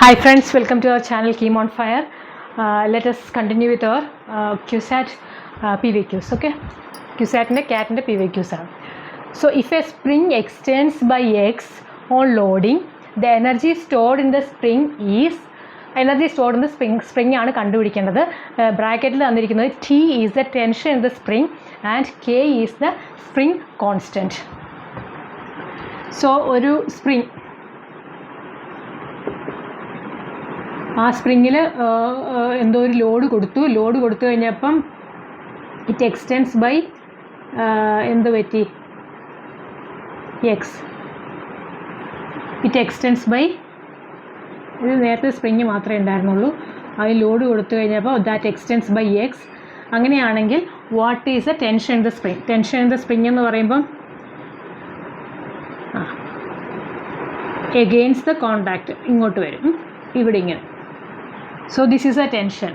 Hi friends, welcome to our channel Keen on Fire. Let us continue with our QSAT PVQs. Okay, QSAT and CAT and PVQs are. So if a spring extends by X on loading, the energy stored in the spring is spring ആണ് കണ്ടുപിടിക്കേണ്ടത്. ബ്രാക്കറ്റിൽ തന്നിരിക്കുന്നത് T is the tension in the spring and K is the spring constant. So ഒരു spring, ആ സ്പ്രിങ്ങിൽ എന്തോ ഒരു load കൊടുത്തു കഴിഞ്ഞപ്പം ഇറ്റ് എക്സ്റ്റെൻസ് ബൈ എന്ത് പറ്റി എക്സ്. ഇറ്റ് എക്സ്റ്റെൻസ് ബൈ, ഇത് നേരത്തെ സ്പ്രിങ് മാത്രമേ ഉണ്ടായിരുന്നുള്ളൂ, അതിൽ ലോഡ് കൊടുത്തു കഴിഞ്ഞപ്പോൾ ദാറ്റ് എക്സ്റ്റെൻസ് ബൈ എക്സ്. അങ്ങനെയാണെങ്കിൽ what is A tension in the spring? Tension in the spring എന്ന് പറയുമ്പം എഗെയിൻസ്റ്റ് ദ കോണ്ടാക്റ്റ് ഇങ്ങോട്ട് വരും, ഇവിടെ ഇങ്ങനെ. So this is a tension.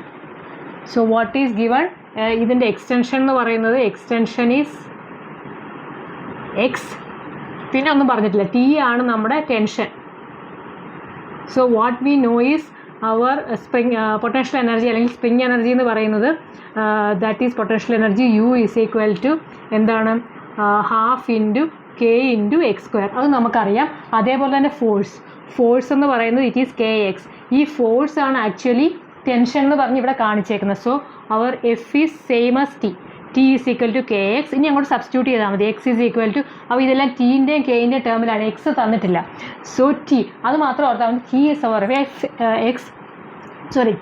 So what is given? ഇതിൻ്റെ എക്സ്റ്റൻഷൻ എന്ന് പറയുന്നത് എക്സ്റ്റൻഷൻ ഈസ് എക്സ്. പിന്നെ ഒന്നും പറഞ്ഞിട്ടില്ല, ടി ആണ് നമ്മുടെ tension. So what we know is our spring potential energy അല്ലെങ്കിൽ സ്പ്രിങ് എനർജി എന്ന് പറയുന്നത് that is potential energy U is equal to എന്താണ്, half into K into X square. അത് നമുക്കറിയാം. അതേപോലെ തന്നെ ഫോഴ്സ് എന്ന് പറയുന്നത് ഇറ്റ് ഈസ് കെ എക്സ്. ഈ ഫോഴ്സ് ആണ് ആക്ച്വലി ടെൻഷൻ എന്ന് പറഞ്ഞ് ഇവിടെ കാണിച്ചേക്കുന്നത്. So our F is same as T is equal to K X. ഇനി അങ്ങോട്ട് സബ്സ്റ്റിറ്റ്യൂട്ട് ചെയ്താൽ മതി. എക്സ് ഈസ് ഈക്വൽ ടു, അപ്പോൾ ഇതെല്ലാം ടീൻ്റെയും കെയിൻ്റെയും ടേമിലാണ്, എക്സ് തന്നിട്ടില്ല. സോ ടി അത് മാത്രം ഓർത്താൽ മതി. ടി ഈസ് അവർ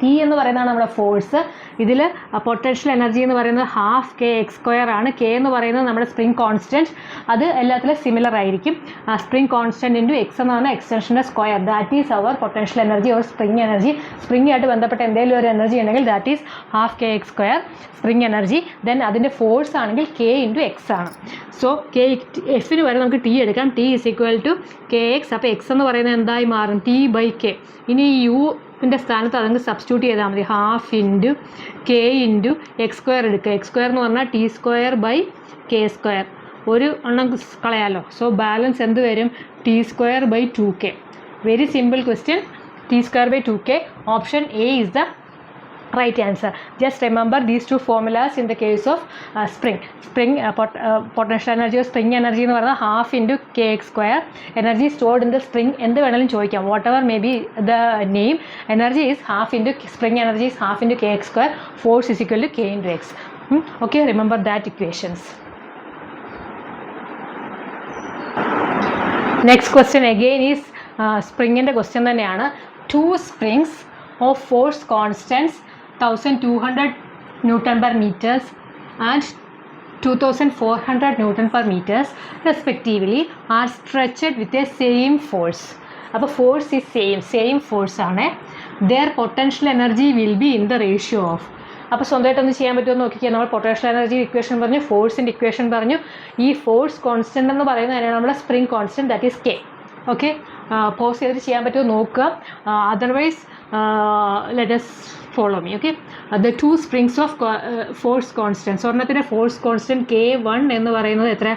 ടി എന്ന് പറയുന്നതാണ് നമ്മുടെ ഫോഴ്സ്. ഇതിൽ പൊട്ടൻഷ്യൽ എനർജി എന്ന് പറയുന്നത് ഹാഫ് കെ എക്സ് സ്ക്വയർ ആണ്. കെ എന്ന് പറയുന്നത് നമ്മുടെ സ്പ്രിങ് കോൺസ്റ്റൻറ്റ്, അത് എല്ലാത്തിലും സിമിലർ ആയിരിക്കും. സ്പ്രിങ് കോൺസ്റ്റൻറ്റ് ഇൻറ്റു എക്സ് എന്ന് പറഞ്ഞാൽ എക്സ്റ്റൻഷൻ്റെ square. That is our potential energy or spring energy. സ്പ്രിങ്ങായിട്ട് ബന്ധപ്പെട്ട എന്തെങ്കിലും ഒരു എനർജി ഉണ്ടെങ്കിൽ that is half K X square spring energy. Then അതിൻ്റെ ഫോഴ്സ് ആണെങ്കിൽ കെ ഇൻറ്റു എക്സ് ആണ്. സോ കെ എഫിന് വരെ നമുക്ക് ടി എടുക്കാം. T is equal to K X. അപ്പോൾ എക്സ് എന്ന് പറയുന്നത് എന്തായി മാറും? T by K. ഇനി ൻ്റെ സ്ഥാനത്ത് അതങ്ങ് സബ്സ്റ്റിറ്റ്യൂട്ട് ചെയ്താൽ മതി. Half into K into X square എടുക്കുക. എക്സ് സ്ക്വയർ എന്ന് പറഞ്ഞാൽ T square by K square. ഒരു എണ്ണം കളയാലോ. സോ ബാലൻസ് എന്ത് വരും? T square by 2k. Very simple question. T square by 2k. Option A is the right answer. Just remember these two formulas in the case of potential energy or spring energy എന്ന് പറയുന്നത് half into K X square. Energy stored in the spring എന്ത് വേണമെങ്കിലും ചോദിക്കാം. Whatever may be the name, energy is half into spring energy is half into K X square. Force is equal to K into X. Okay, remember that equations. Next question again is സ്പ്രിങ്ങിൻ്റെ question തന്നെയാണ്. 2 springs of force constants 1200 Newton per meters and 2400 Newton per meters respectively are stretched with the same force. അപ്പോൾ force is same force ആണ്. their potential energy will be in the ratio of. അപ്പോൾ സ്വന്തമായിട്ടൊന്ന് ചെയ്യാൻ പറ്റുമെന്ന് നോക്കിക്കുക. നമ്മൾ potential energy equation പറഞ്ഞു, ഫോഴ്സിൻ്റെ equation പറഞ്ഞു. ഈ force constant എന്ന് പറയുന്നത് തന്നെയാണ് നമ്മുടെ spring constant, that is K. Okay, pause ചെയ്തിട്ട് ചെയ്യാൻ പറ്റുമോ നോക്കുക. Otherwise let us follow me. Okay, the 2 springs of force constants. ഒരെണ്ണത്തിൻ്റെ ഫോഴ്സ് കോൺസ്റ്റൻറ്റ് K1 എന്ന് പറയുന്നത് എത്ര?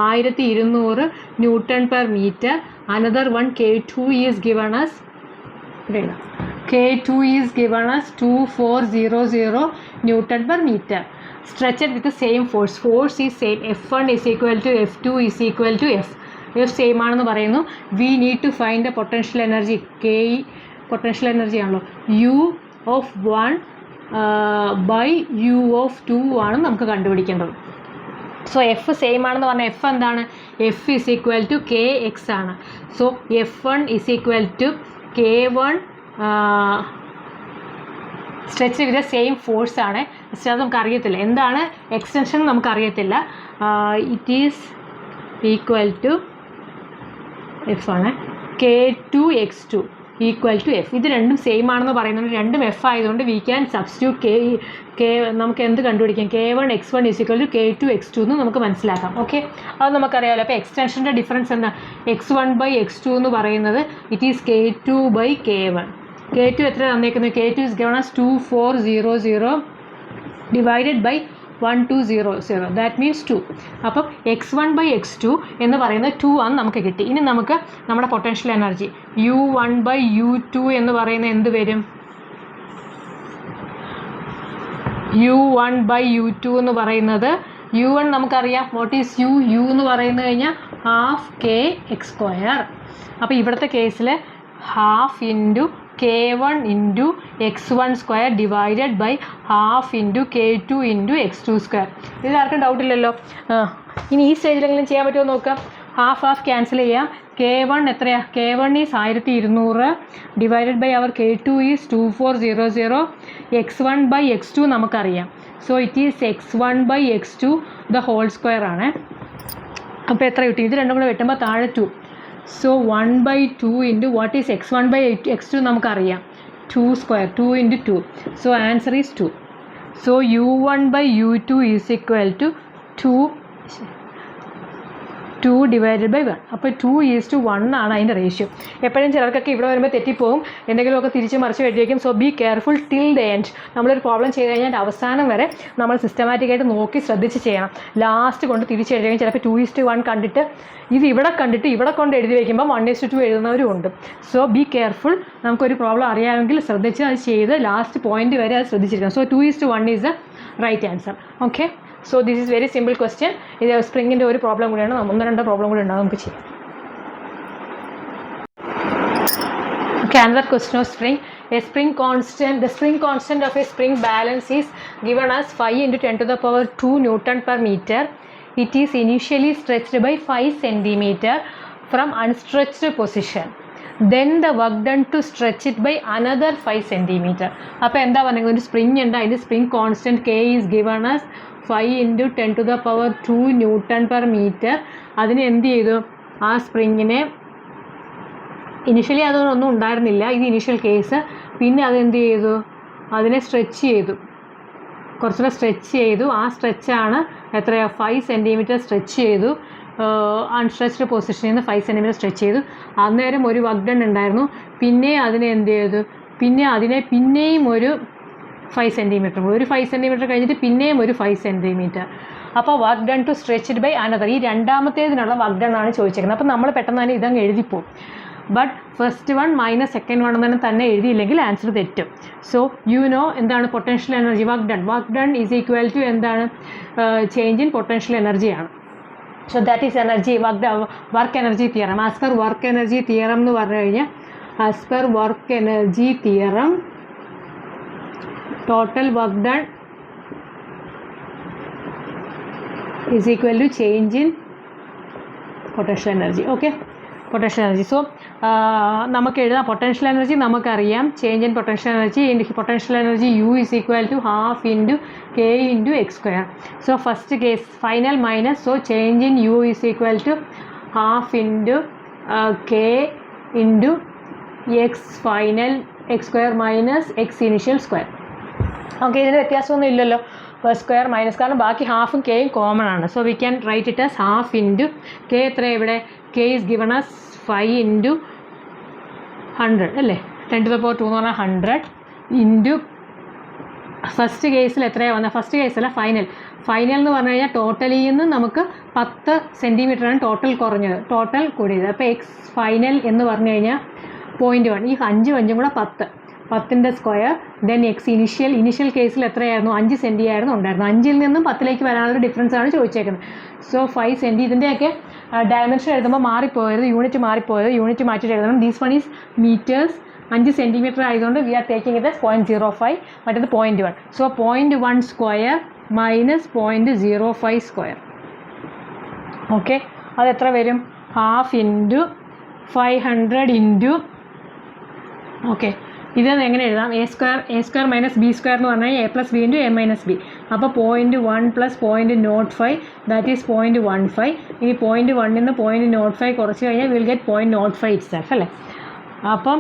1200 newton per metre. Another one K2 is given as K2 is given as 2400 newton per metre. Stretched with same force. Force is same. F1 is equal to F2 is equal to F same ആണെന്ന് പറയുന്നു. We need to find a potential energy. K potential energy ആണല്ലോ. U of 1 by U of 2 ആണ് നമുക്ക് കണ്ടുപിടിക്കേണ്ടത്. So F same ആണെന്ന് പറഞ്ഞാൽ F എന്താണ്? F is equal to K X ആണ്. So F1 is equal to K1 stretch with same force ആണ്. അത് നമുക്കറിയത്തില്ല എന്താണ് എക്സ്റ്റൻഷൻ, നമുക്കറിയത്തില്ല. It is equal to F ആണ്. K2 X2 equal to F. ഇത് രണ്ടും സെയിം ആണെന്ന് പറയുന്നത്, രണ്ടും എഫ് ആയതുകൊണ്ട് വി ക്യാൻ സബ്സ്റ്റിറ്റ്യൂട്ട് കെ നമുക്ക് എന്ത് കണ്ടുപിടിക്കാം? K1 X1 is equal to K2 X2 എന്ന് നമുക്ക് മനസ്സിലാക്കാം. ഓക്കെ, അത് നമുക്കറിയാമല്ലോ. അപ്പോൾ എക്സ്റ്റൻഷൻ്റെ ഡിഫറൻസ് എന്താ? X1 ബൈ X2 എന്ന് പറയുന്നത് it is K2 by K1. K2 എത്ര തന്നേക്കുന്നത്? K2 is given as 2400 divided by 1200 that means 2. അപ്പം x1/x2 എന്ന് പറയുന്നത് 2 ആണ് നമുക്ക് കിട്ടി. ഇനി നമുക്ക് നമ്മുടെ പൊട്ടൻഷ്യൽ എനർജി u1/u2 എന്ന് പറയുന്നത് എന്ത് വരും? u1/u2 എന്ന് പറയുന്നത് u1 നമുക്കറിയാം. വാട്ട് ഈസ് u എന്ന് പറയുന്നത് കഴിഞ്ഞാൽ ½ അപ്പോൾ ഇവിടുത്തെ കേസിൽ ½ into k1 into x1² divided by ½ into k2 into x2². ഇതിലാർക്കും ഡൗട്ടില്ലല്ലോ. ഇനി ഈ സ്റ്റേജിലെങ്കിലും ചെയ്യാൻ പറ്റുമോ നോക്കാം. ഹാഫ് ക്യാൻസൽ ചെയ്യാം. k1 എത്രയാണ്? k1 is 1200 divided by our k2 is 2400. x1/x2 നമുക്കറിയാം. So it is x1/x2 the whole square ആണ്. അപ്പോൾ എത്ര കിട്ടി? ഇത് രണ്ടും കൂടെ വെട്ടുമ്പോൾ താഴെ 2. So 1/2 into what is x1/x2 നമുക്കറിയാം 2². 2 ഇൻറ്റു 2. So answer is 2. So u1/u2 is equal to 2 divided by 1. അപ്പോൾ 2:1 ആണ് അതിൻ്റെ റേഷ്യോ. എപ്പോഴും ചിലർക്കൊക്കെ ഇവിടെ വരുമ്പോൾ തെറ്റിപ്പോവും, എന്തെങ്കിലുമൊക്കെ തിരിച്ച് മറിച്ച് വെട്ടിയേക്കും. So be careful till the end. നമ്മളൊരു പ്രോബ്ലം ചെയ്ത് കഴിഞ്ഞാൽ അവസാനം വരെ നമ്മൾ സിസ്റ്റമാറ്റിക്കായിട്ട് നോക്കി ശ്രദ്ധിച്ച് ചെയ്യണം. ലാസ്റ്റ് കൊണ്ട് തിരിച്ച് എഴുതിയെങ്കിൽ ചിലപ്പോൾ 2:1 കണ്ടിട്ട് ഇവിടെ കൊണ്ട് എഴുതി വയ്ക്കുമ്പോൾ 1:2 എഴുതുന്നവരും ഉണ്ട്. So be careful. നമുക്കൊരു പ്രോബ്ലം അറിയാമെങ്കിൽ ശ്രദ്ധിച്ച് അത് ചെയ്ത് ലാസ്റ്റ് പോയിന്റ് വരെ അത് ശ്രദ്ധിച്ചിരിക്കണം. So 2:1 is the right answer. Okay, so this is very simple question. ഇത് സ്പ്രിങ്ങിൻ്റെ ഒരു പ്രോബ്ലം കൂടിയാണ്. 1-2 പ്രോബ്ലം കൂടി ഉണ്ടാകും നമുക്ക് ചെയ്യാം. Okay, another question of spring. The spring constant of a spring balance is given as 5 × 10⁻² Newton per meter. It is initially stretched by 5 cm from unstretched position. Then the work done to stretch it by another 5 cm. അപ്പോൾ എന്താ പറയുന്നത്? ഒരു spring ഉണ്ട്, അതിൻ്റെ spring constant k is given as 5 × 10⁻² Newton per meter. അതിന് എന്ത് ചെയ്തു? ആ സ്പ്രിങ്ങിനെ ഇനിഷ്യലി അതൊന്നും ഉണ്ടായിരുന്നില്ല, ഇത് ഇനിഷ്യൽ കേസ്. പിന്നെ അതെന്ത് ചെയ്തു? അതിനെ സ്ട്രെച്ച് ചെയ്തു, കുറച്ചുകൂടെ സ്ട്രെച്ച് ചെയ്തു. ആ സ്ട്രെച്ചാണ് എത്രയാണ്? 5 cm സ്ട്രെച്ച് ചെയ്തു. അൺസ്ട്രെച്ച്ഡ് പൊസിഷനിൽ നിന്ന് 5 cm സ്ട്രെച്ച് ചെയ്തു. അന്നേരം ഒരു വർക്ക് ഡൺ ഉണ്ടായിരുന്നു. പിന്നെ അതിനെ എന്ത് ചെയ്തു? പിന്നെയും ഒരു 5 cm, ഒരു 5 cm കഴിഞ്ഞിട്ട് പിന്നെയും ഒരു 5 cm. അപ്പോൾ work done to stretch it by another. ഈ രണ്ടാമത്തേതിനുള്ള വർക്ക് ഡൺ ആണ് ചോദിച്ചേക്കുന്നത്. അപ്പോൾ നമ്മൾ പെട്ടെന്ന് തന്നെ ഇതങ്ങ് എഴുതിപ്പോവും. But first one minus second one തന്നെ എഴുതിയില്ലെങ്കിൽ ആൻസർ തെറ്റും. സോ എന്താണ് potential energy? Work done is equal to എന്താണ്? ചേഞ്ച് ഇൻ പൊട്ടൻഷ്യൽ എനർജിയാണ്. So that is energy work energy theorem. As per work energy theorem എന്ന് പറഞ്ഞു കഴിഞ്ഞാൽ total work done is equal to change in potential energy. Okay, potential energy. So നമുക്ക് എഴുതാം potential energy നമുക്കറിയാം. Change in potential energy u is equal to ½ into k into x². So first case final minus, so change in u is equal to ½ into k into x final x² minus x initial square. Okay, ഇതിന് വ്യത്യാസമൊന്നും ഇല്ലല്ലോ. Square minus, കാരണം ബാക്കി ഹാഫും കെയും common ആണ്. So we can write it as ½ into K. എത്ര ഇവിടെ? K is given as 5 × 100 അല്ലേ? 10⁻² എന്ന് പറഞ്ഞാൽ 100 ഇൻറ്റു ഫസ്റ്റ് കേസിൽ എത്രയാണ് വന്നത്? ഫസ്റ്റ് കേസല്ല, ഫൈനൽ എന്ന് പറഞ്ഞു കഴിഞ്ഞാൽ ടോട്ടലിൽ നിന്ന് നമുക്ക് 10 സെൻറ്റിമീറ്ററാണ് ടോട്ടൽ കുറഞ്ഞത്, ടോട്ടൽ കൂടിയത്. അപ്പോൾ എക്സ് ഫൈനൽ എന്ന് പറഞ്ഞു കഴിഞ്ഞാൽ 0.1. ഈ 5 കൂടെ 10ൻ്റെ സ്ക്വയർ. ദെൻ എക്സ് ഇനിഷ്യൽ കേസിൽ എത്രയായിരുന്നു? 5 സെൻറ്റി ആയിരുന്നു ഉണ്ടായിരുന്നു. 5ൽ നിന്നും 10ലേക്ക് വരാനുള്ള ഡിഫറൻസ് ആണ് ചോദിച്ചേക്കുന്നത്. So 5 centi. ഇതിൻ്റെയൊക്കെ ഡയമെൻഷൻ എഴുതുമ്പോൾ യൂണിറ്റ് മാറിപ്പോയത് യൂണിറ്റ് മാറ്റിയിട്ട് എഴുതണം. These one is metres. 5 centimetre ആയതുകൊണ്ട് വി ആർ ടേക്കിംഗ് ഇത് 0.05, മറ്റേത് 0.1. So 0.1 square minus 0.05 square. Okay, അതെത്ര വരും? ½ ഇൻറ്റു 500 ഇൻറ്റു ഓക്കെ, ഇത് എങ്ങനെ എഴുതാം? a² മൈനസ് b² എന്ന് പറഞ്ഞാൽ a + b into a - b. അപ്പോൾ 0.1 + 0.05 ദാറ്റ് ഈസ് 0.15. ഇനി 0.1 നിന്ന് 0.05 കുറച്ച് കഴിഞ്ഞാൽ വിൽ ഗെറ്റ് 0.05 ഇറ്റ്സെൽഫ് അല്ലേ? അപ്പം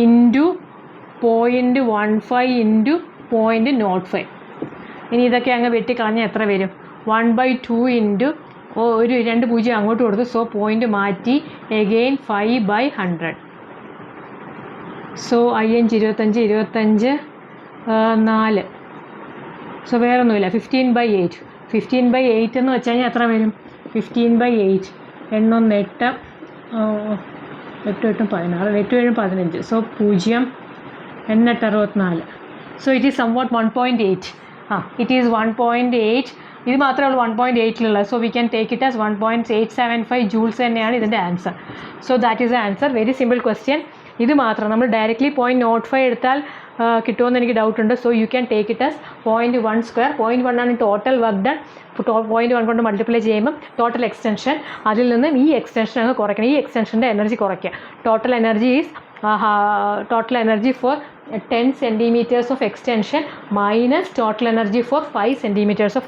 ഇൻറ്റു 0.15 ഇൻറ്റു 0.05. ഇനി ഇതൊക്കെ അങ്ങ് വെട്ടിക്കളഞ്ഞാൽ എത്ര വരും? 1/2 ഇൻറ്റു ഒരു 2 0 അങ്ങോട്ട് കൊടുത്തു. സോ പോയിൻ്റ് മാറ്റി എഗെയിൻ 5/100. സോ 5 × 25 4 സോ വേറെ ഒന്നുമില്ല. 15/8. 15/8 എന്ന് വെച്ച് കഴിഞ്ഞാൽ എത്ര വരും? 15/8 8 8 8 8 16 8 7 15. So 0 8 8 64. So it is somewhat 1.8. It is 1.8. ഇത് മാത്രമേ ഉള്ളൂ 1.8ലുള്ളത്. So we can take it as 1.875 joules തന്നെയാണ് ഇതിൻ്റെ answer. So that is the answer. Very simple question. ഇത് മാത്രം നമ്മൾ ഡയറക്റ്റ്ലി 0.05 എടുത്താൽ കിട്ടുമെന്ന് എനിക്ക് ഡൗട്ടുണ്ട്. So you can take it as 0.1². 0.1 ആണ് ടോട്ടൽ വർക്ക് ഡൺ. 0.1 കൊണ്ട് മൾട്ടിപ്ലൈ ചെയ്യുമ്പം ടോട്ടൽ എക്സ്റ്റൻഷൻ, അതിൽ നിന്നും ഈ എക്സ്റ്റൻഷൻ അങ്ങ് കുറയ്ക്കണം. ഈ എക്സ്റ്റൻഷൻ്റെ എനർജി കുറയ്ക്കുക. Total energy is total energy for 10 centimeters of extension minus total energy for 5 centimeters of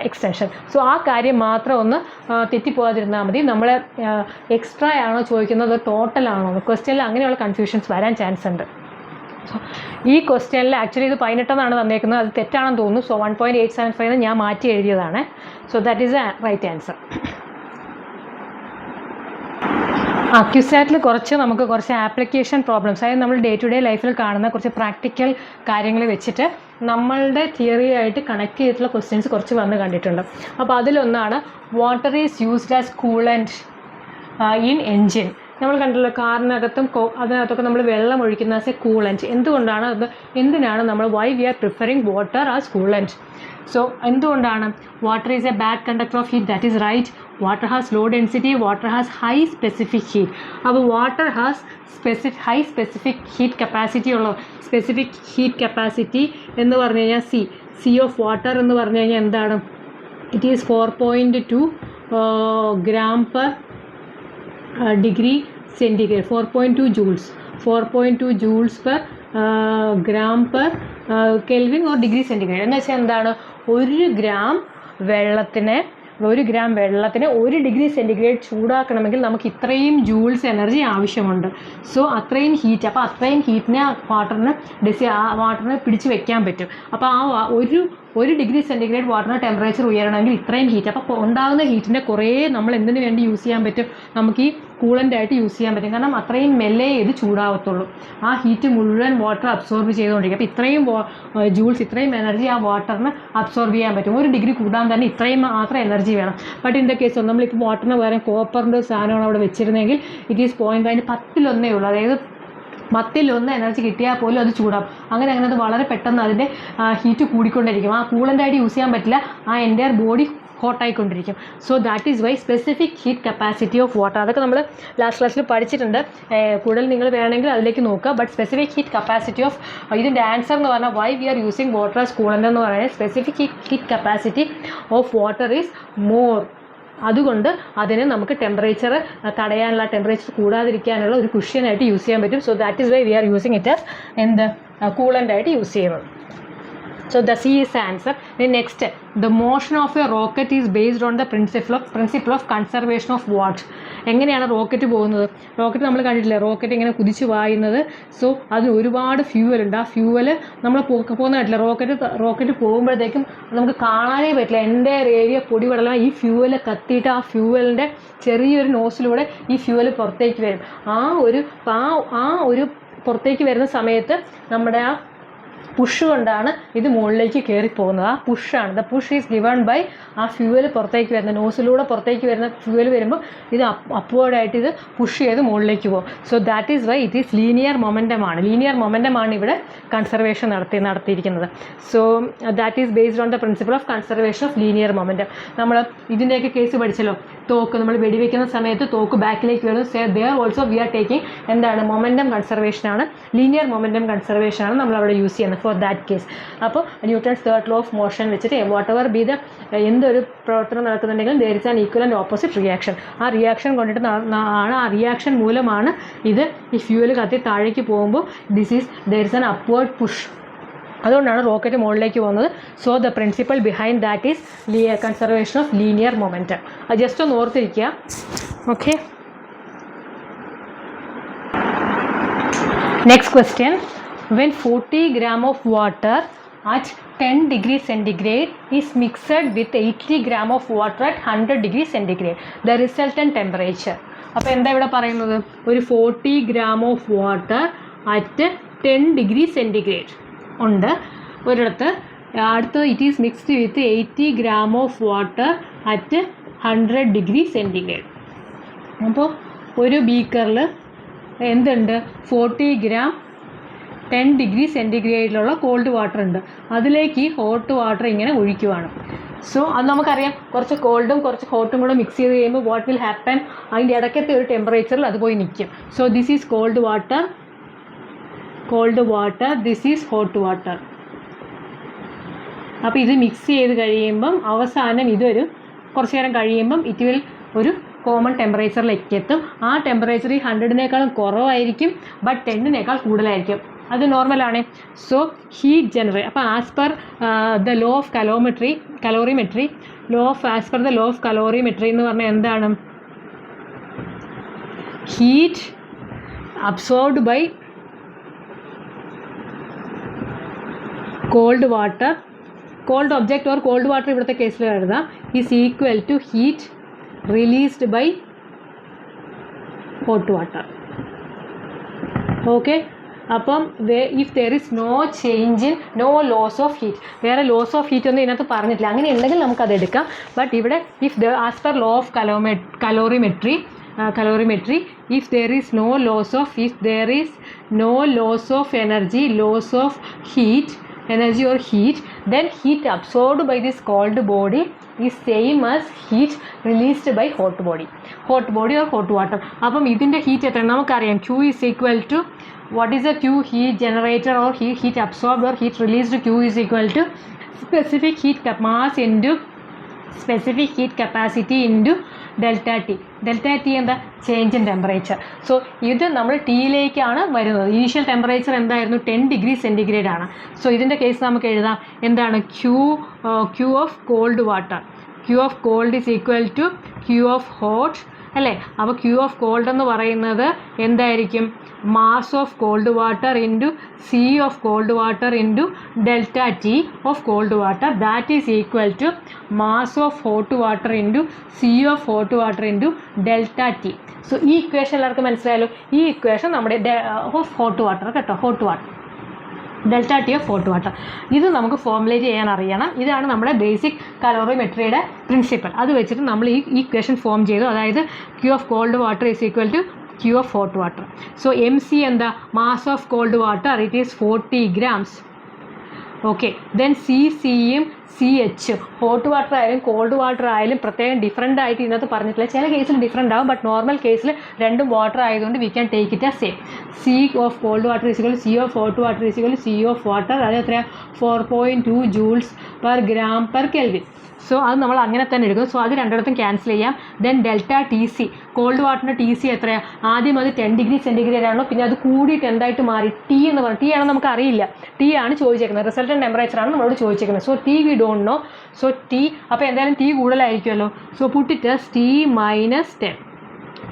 extension. So ആ കാര്യം മാത്രം ഒന്ന് തെറ്റിപ്പോകാതിരുന്നാൽ മതി. നമ്മൾ എക്സ്ട്രാ ആണോ ചോദിക്കുന്നത് ടോട്ടൽ ആണോ? ക്വസ്റ്റ്യനിൽ അങ്ങനെയുള്ള കൺഫ്യൂഷൻസ് വരാൻ ചാൻസ് ഉണ്ട്. സോ ഈ ക്വസ്റ്റ്യനിൽ ആക്ച്വലി ഇത് 18 എന്നാണ് തന്നേക്കുന്നത്. അത് തെറ്റാണെന്ന് തോന്നുന്നു. സോ 1.875 എന്ന് ഞാൻ മാറ്റി എഴുതിയതാണ്. So that is a right answer. ക്യുസാറ്റിൽ നമുക്ക് കുറച്ച് ആപ്ലിക്കേഷൻ പ്രോബ്ലംസ്, അതായത് നമ്മൾ ഡേ ടു ഡേ ലൈഫിൽ കാണുന്ന കുറച്ച് പ്രാക്ടിക്കൽ കാര്യങ്ങൾ വെച്ചിട്ട് നമ്മളുടെ തിയറി ആയിട്ട് കണക്ട് ചെയ്തിട്ടുള്ള ക്വസ്റ്റ്യൻസ് കുറച്ച് വന്ന് കണ്ടിട്ടുണ്ട്. അപ്പോൾ അതിലൊന്നാണ് water is used as coolant in engine. നമ്മൾ കണ്ടല്ലോ കാറിനകത്തും അതിനകത്തൊക്കെ നമ്മൾ വെള്ളം ഒഴിക്കുന്ന ആസ് എ കൂളൻറ്റ്. എന്തിനാണ് നമ്മൾ why we are preferring water as coolant? So എന്തുകൊണ്ടാണ്? Water is a bad conductor of heat. That is right. Water has low density, water has high specific heat. അപ്പോൾ water has high specific heat capacity ഉള്ള specific heat capacity എന്ന് പറഞ്ഞു കഴിഞ്ഞാൽ C of water എന്ന് പറഞ്ഞു കഴിഞ്ഞാൽ എന്താണ്? It is 4.2 gram per degree centigrade. 4.2 joules. 4.2 joules per gram per Kelvin or degree centigrade. എന്ന് വെച്ചാൽ എന്താണ്? 1 gram വെള്ളത്തിന് 1 ഡിഗ്രി സെൻറ്റിഗ്രേഡ് ചൂടാക്കണമെങ്കിൽ നമുക്ക് ഇത്രയും ജൂൾസ് എനർജി ആവശ്യമുണ്ട്. സോ അത്രയും ഹീറ്റ്, അപ്പോൾ അത്രയും ഹീറ്റിനെ വാട്ടറിനെ പിടിച്ച് വെക്കാൻ പറ്റും. അപ്പോൾ ആ 1 ഡിഗ്രി സെൻറ്റിഗ്രേഡ് വാട്ടറിന് ടെമ്പറേച്ചർ ഉയരണമെങ്കിൽ ഇത്രയും ഹീറ്റ്. അപ്പോൾ ഉണ്ടാകുന്ന ഹീറ്റിൻ്റെ കുറേ നമ്മൾ എന്തിനു വേണ്ടി യൂസ് ചെയ്യാൻ പറ്റും? നമുക്ക് ഈ കൂളൻ്റായിട്ട് യൂസ് ചെയ്യാൻ പറ്റും. കാരണം അത്രയും മെല്ലെ ഇത് ചൂടാവത്തുള്ളൂ. ആ ഹീറ്റ് മുഴുവൻ വാട്ടർ അബ്സോർബ് ചെയ്തുകൊണ്ടിരിക്കും. അപ്പോൾ ഇത്രയും ജൂൾസ്, ഇത്രയും എനർജി ആ വാട്ടറിന് അബ്സോർബ് ചെയ്യാൻ പറ്റും. 1 ഡിഗ്രി കൂടാൻ തന്നെ ഇത്രയും മാത്രം എനർജി വേണം. ബട്ട് ഇൻ ദ കേസ് നമ്മളിപ്പോൾ വാട്ടറിന് പകരം കോപ്പറിൻ്റെ സാധനമാണ് അവിടെ വെച്ചിരുന്നെങ്കിൽ ഇറ്റ് ഈസ് 0.1 ഉള്ളൂ. അതായത് 10 എനർജി കിട്ടിയാൽ പോലും അത് ചൂടാവും. അങ്ങനെ അത് വളരെ പെട്ടെന്ന് അതിൻ്റെ ഹീറ്റ് കൂടിക്കൊണ്ടിരിക്കും. ആ കൂളൻ്റായിട്ട് യൂസ് ചെയ്യാൻ പറ്റില്ല. ആ എൻ്റയർ ബോഡി ഹോട്ടായിക്കൊണ്ടിരിക്കും. So that is why specific heat capacity of water. അതൊക്കെ നമ്മൾ ലാസ്റ്റ് ക്ലാസ്സിൽ പഠിച്ചിട്ടുണ്ട്. കൂടുതൽ നിങ്ങൾ വേണമെങ്കിൽ അതിലേക്ക് നോക്കുക. But specific heat capacity of ഇതിൻ്റെ ആൻസർ എന്ന് പറഞ്ഞാൽ why we are using water as coolant എന്ന് പറയുന്നത് specific heat capacity of water is more. അതുകൊണ്ട് അതിന് നമുക്ക് ടെമ്പറേച്ചർ തടയാനുള്ള, ടെമ്പറേച്ചർ കൂടാതിരിക്കാനുള്ള ഒരു കുഷ്യനായിട്ട് യൂസ് ചെയ്യാൻ പറ്റും. So that is why we are using it as കൂളൻ്റായിട്ട് യൂസ് ചെയ്യുന്നത്. So the C is the answer. Then next, the motion of a rocket is based on the principle of conservation of watt. എങ്ങനെയാണ് rocket പോകുന്നത്? Rocket നമ്മൾ കണ്ടിട്ടില്ല, rocket ഇങ്ങനെ കുതിച്ച് പായുന്നത്. So അതിന് ഒരുപാട് fuel ഉണ്ട്. ആ ഫ്യൂവൽ നമ്മൾ പോകുന്ന കണ്ടില്ല. റോക്കറ്റ് പോകുമ്പോഴത്തേക്കും നമുക്ക് കാണാനേ പറ്റില്ല. എൻ്റെ ഏരിയ പൊടിപടലം. ഈ ഫ്യൂവൽ കത്തിയിട്ട് ആ ഫ്യൂവലിൻ്റെ ചെറിയൊരു നോസിലൂടെ ഈ ഫ്യൂവൽ പുറത്തേക്ക് വരും. ആ ഒരു പുറത്തേക്ക് വരുന്ന സമയത്ത് നമ്മുടെ ആ പുഷ് കൊണ്ടാണ് ഇത് മുകളിലേക്ക് കയറിപ്പോകുന്നത്. ആ പുഷാണ്. The push is given by ആ ഫ്യൂവൽ പുറത്തേക്ക് വരുന്ന നോസിലൂടെ പുറത്തേക്ക് വരുന്ന ഫ്യൂവൽ വരുമ്പോൾ ഇത് അപ്വേർഡായിട്ട് ഇത് പുഷ് ചെയ്ത് മുകളിലേക്ക് പോകും. So that is why it is linear മൊമെൻറ്റമാണ്. ലീനിയർ മൊമെൻറ്റമാണ് ഇവിടെ കൺസർവേഷൻ നടത്തിയിരിക്കുന്നത്. So that is based on the principle of conservation of linear momentum. നമ്മൾ ഇതിൻ്റെയൊക്കെ കേസ് പഠിച്ചല്ലോ. തോക്ക് നമ്മൾ വെടിവെക്കുന്ന സമയത്ത് തോക്ക് ബാക്കിലേക്ക് വരുന്നു. There also we are taking എന്താണ്? മൊമെൻറ്റം കൺസർവേഷനാണ്, ലീനിയർ മൊമെൻറ്റം കൺസർവേഷനാണ് നമ്മളവിടെ യൂസ് ചെയ്യുന്നത് ഫോർ ദാറ്റ് കേസ്. അപ്പോൾ Newton's third law of motion വെച്ചിട്ട് വാട്ട് എവർ ബി ദ എന്തൊരു പ്രവർത്തനം നടക്കുന്നുണ്ടെങ്കിലും there is an equal and opposite reaction. ആ റിയാക്ഷൻ കൊണ്ടിട്ട് ആ റിയാക്ഷൻ മൂലമാണ് ഇത് ഈ ഫ്യൂവൽ കത്തി താഴേക്ക് പോകുമ്പോൾ there is an upward push. അതുകൊണ്ടാണ് റോക്കറ്റ് മുകളിലേക്ക് പോകുന്നത്. So the principle behind that is conservation of linear momentum. അത് ജസ്റ്റ് ഒന്ന് ഓർത്തിരിക്കുക. Okay, next question. When 40 gram of water at 10 degree centigrade is mixed with 80 gram of water at 100 degree centigrade, the resultant temperature. അപ്പോൾ എന്താ ഇവിടെ പറയുന്നത്? ഒരു 40 gram of water at 10 degree centigrade ഉണ്ട് ഒരിടത്ത്. അടുത്തത് it is mixed with 80 gram of water at 100 degree centigrade. അപ്പോൾ ഒരു ബീക്കറിൽ എന്തുണ്ട് 40 gram 10 degree centigradeലുള്ള കോൾഡ് വാട്ടർ ഉണ്ട്. അതിലേക്ക് ഈ ഹോട്ട് വാട്ടർ ഇങ്ങനെ ഒഴിക്കുവാണ്. സോ അത് നമുക്കറിയാം, കുറച്ച് കോൾഡും കുറച്ച് ഹോട്ടും കൂടെ മിക്സ് ചെയ്ത് കഴിയുമ്പോൾ വാട്ട് വിൽ ഹാപ്പൻ, അതിൻ്റെ ഇടയ്ക്കത്തെ ഒരു ടെമ്പറേച്ചറിൽ അത് പോയി നിൽക്കും. So this is called water, this is hot water. അപ്പോൾ ഇത് മിക്സ് ചെയ്ത് കഴിയുമ്പം അവസാനം ഇതൊരു കുറച്ച് നേരം കഴിയുമ്പം ഇറ്റ് വിൽ ഒരു കോമൺ ടെമ്പറേച്ചറിലേക്ക് എത്തും. ആ ടെമ്പറേച്ചർ 100-നേക്കാളും കുറവായിരിക്കും, ബട്ട് 10-നേക്കാൾ കൂടുതലായിരിക്കും. അത് നോർമലാണ്. So heat generate. അപ്പോൾ as per the law of calorimetry എന്ന് പറഞ്ഞാൽ എന്താണ്? Heat absorbed by cold water, cold object or cold water ഇവിടുത്തെ കേസിൽ എഴുതാം, is equal to heat released by hot water. Okay, അപ്പം if there is no loss of heat, വേറെ loss of heat ഒന്നും ഇതിനകത്ത് പറഞ്ഞിട്ടില്ല. അങ്ങനെ ഉണ്ടെങ്കിൽ നമുക്കത് എടുക്കാം. ബട്ട് ഇവിടെ as per law of calorimetry, if there is no loss of energy or heat, then heat absorbed by this cold body is same as heat released by hot body or hot water. അപ്പം ഇതിൻ്റെ heat എത്ര നമുക്കറിയാം. Q is equal to, what is the Q, heat generator or heat absorbed or heat released? Q is equal to specific heat mass into specific heat capacity into delta T എന്താ? Change in temperature. So ഇത് നമ്മൾ ടീയിലേക്കാണ് വരുന്നത്. Initial temperature എന്തായിരുന്നു? 10 degree centigrade ആണ്. So ഇതിൻ്റെ case നമുക്ക് എഴുതാം എന്താണ്? Q of cold water, Q of cold is equal to Q of hot അല്ലേ? അപ്പോൾ Q ഓഫ് കോൾഡ് എന്ന് പറയുന്നത് എന്തായിരിക്കും? Mass of cold water into C of cold water into delta T of cold water, that is equal to mass of hot water into C of hot water into delta T. So ഈ equation എല്ലാവർക്കും മനസ്സിലായല്ലോ. ഈ equation നമ്മുടെ of hot water കേട്ടോ, hot water, delta T of hot water. ഇത് നമുക്ക് formulate ചെയ്യാൻ അറിയണം. ഇതാണ് നമ്മുടെ ബേസിക് കലോറിമെട്രിയുടെ പ്രിൻസിപ്പൽ. അത് വെച്ചിട്ട് നമ്മൾ ഈ ഇക്വേഷൻ ഫോം ചെയ്തു. അതായത് Q of cold water is equal to Q of hot water. So MC എന്താ? mass of cold water, it is 40 grams. Okay, then സിയും CH, ഹോട്ട് വാട്ടർ ആയാലും കോൾഡ് വാട്ടർ ആയാലും പ്രത്യേകം ഡിഫറൻ്റ് ആയിട്ട് ഇതിനകത്ത് പറഞ്ഞിട്ടില്ല. ചില കേസിൽ ഡിഫറൻ്റ് ആവും, ബട്ട് നോർമൽ കേസിൽ രണ്ടും വാട്ടർ ആയതുകൊണ്ട് V can take it as same. C of cold water is equal C of hot water is equal C of water, അത് എത്രയാണ്? 4.2 J/G/Kelvin. സോ അത് നമ്മൾ അങ്ങനെ തന്നെ എടുക്കും. സോ അത് രണ്ടിടത്തും ക്യാൻസൽ ചെയ്യാം. ദെൻ ഡെൽറ്റ TC, കോൾഡ് വാട്ടറിൻ്റെ TC എത്രയാണ്? ആദ്യം അത് 10 degree centigrade ആണല്ലോ, പിന്നെ അത് കൂടിയിട്ട് എന്തായിട്ട് മാറി? T എന്ന് പറഞ്ഞു. T ആണെന്ന് നമുക്ക് അറിയില്ല. T ആണ് ചോദിച്ചേക്കുന്നത്, റിസൾട്ടൻ ടെമ്പറേച്ചറാണ് നമ്മളോട് ചോദിച്ചേക്കുന്നത്. So T we don't know. So T, അപ്പോൾ എന്തായാലും T കൂടുതലായിരിക്കുമല്ലോ. So put it as T - 10.